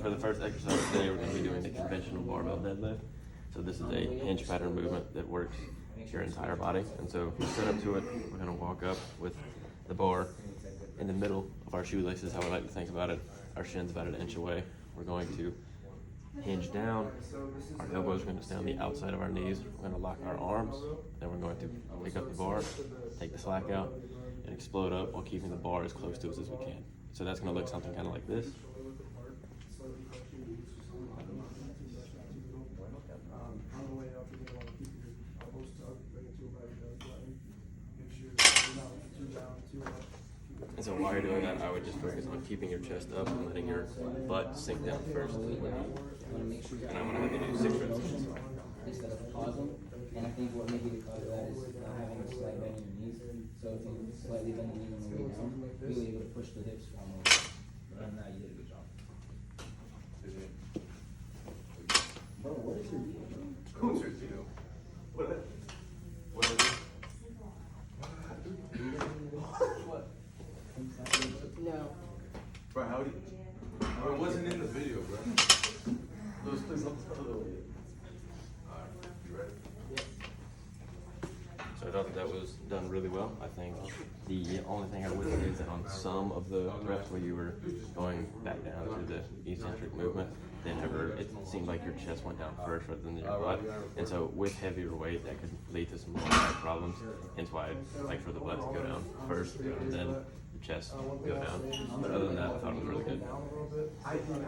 for the first exercise today, we're going to be doing the conventional barbell deadlift. So this is a hinge pattern movement that works your entire body. And so to set up to it, we're going to walk up with the bar in the middle of our shoelaces, how I like to think about it. Our shin's about 1 inch away. We're going to hinge down. Our elbows are going to stay on the outside of our knees. We're going to lock our arms. Then we're going to pick up the bar, take the slack out, and explode up while keeping the bar as close to us as we can. So that's going to look something kind of like this. And so while you're doing that, I would just focus on keeping your chest up and letting your butt sink down first. And I'm going to have you do 6 repetitions. Instead of pausing, and I think what maybe the cause of that is not having a slight bend in your knees. So if you slightly bend the knee on the way down, you'll be able to push the hips forward. And now you did a good job. Bro, what is your deal, bro? What's your deal? What is it? What? No. Bro, how do you? Bro, it wasn't in the video, bro. Those things on the other way. Alright, you ready? So I thought that was done really well. I think the only thing I would say is that on some of the reps where you were going back down to the eccentric movement, it seemed like your chest went down first rather than your butt. And so with heavier weight, that could lead to some more back problems. Hence why I like for the butt to go down first and then the chest go down. But other than that, I thought it was really good.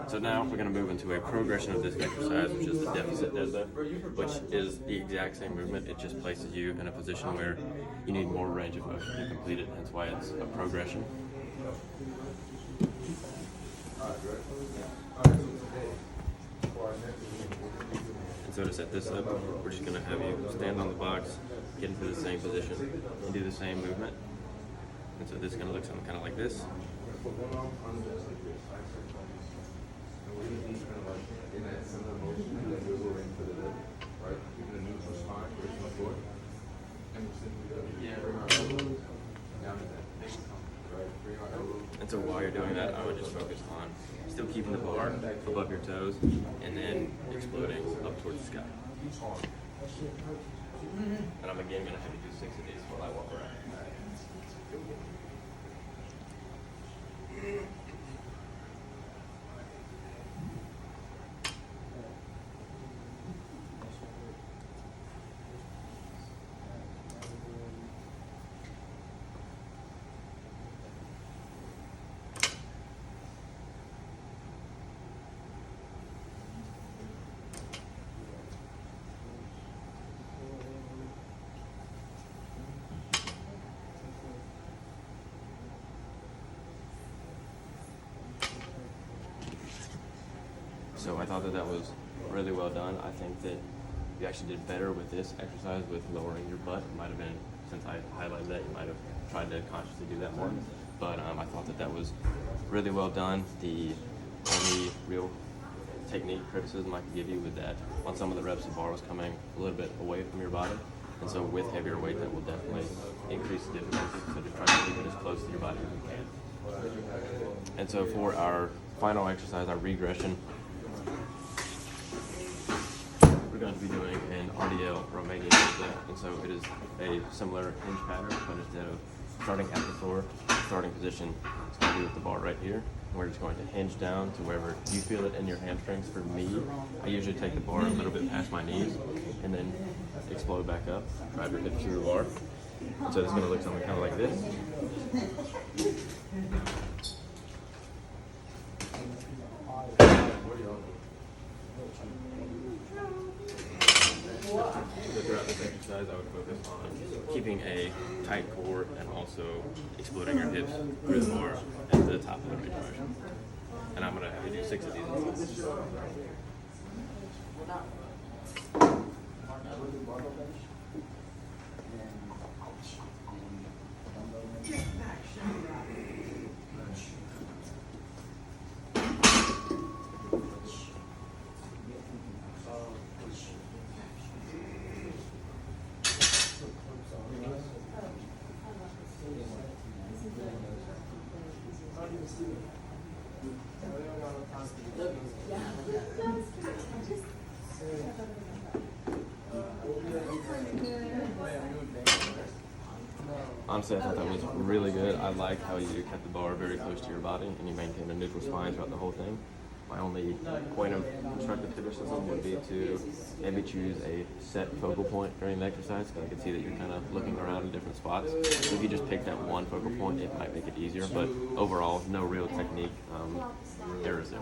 So now we're going to move into a progression of this exercise, which is the deficit deadlift, which is the exact same movement. It just places you in a position where you need more range of motion to complete it. Hence why it's a progression. And so to set this up, we're just going to have you stand on the box, get into the same position, and do the same movement. And so this is going to look something kind of like this. And so while you're doing that, I would just focus on still keeping the bar above your toes and then exploding up towards the sky. And I'm again going to have you do 6 of these while I walk around. So I thought that was really well done. I think that you actually did better with this exercise with lowering your butt. It might have been, since I highlighted that, you might have tried to consciously do that more. But I thought that was really well done. The only real technique criticism I could give you was that on some of the reps, the bar was coming a little bit away from your body. And so with heavier weight, that will definitely increase the difficulty. So just try to keep it as close to your body as you can. And so for our final exercise, our regression, we're going to be doing an RDL Romanian deadlift, and so it is a similar hinge pattern, but instead of starting at the floor, starting position, it's going to be with the bar right here. And we're just going to hinge down to wherever you feel it in your hamstrings. For me, I usually take the bar a little bit past my knees and then explode back up, drive your hips through the bar. And so it's going to look something kind of like this. So throughout this exercise, I would focus on keeping a tight core and also exploding your hips through the bar at the top of the range of motion. And I'm going to have you do 6 of these. honestly, I thought that was really good. I like how you kept the bar very close to your body and you maintained a neutral spine throughout the whole thing. My only point of constructive criticism would be to maybe choose a set focal point during the exercise, because I can see that you're kind of looking around in different spots. So if you just pick that one focal point, it might make it easier. But overall, no real technique errors there.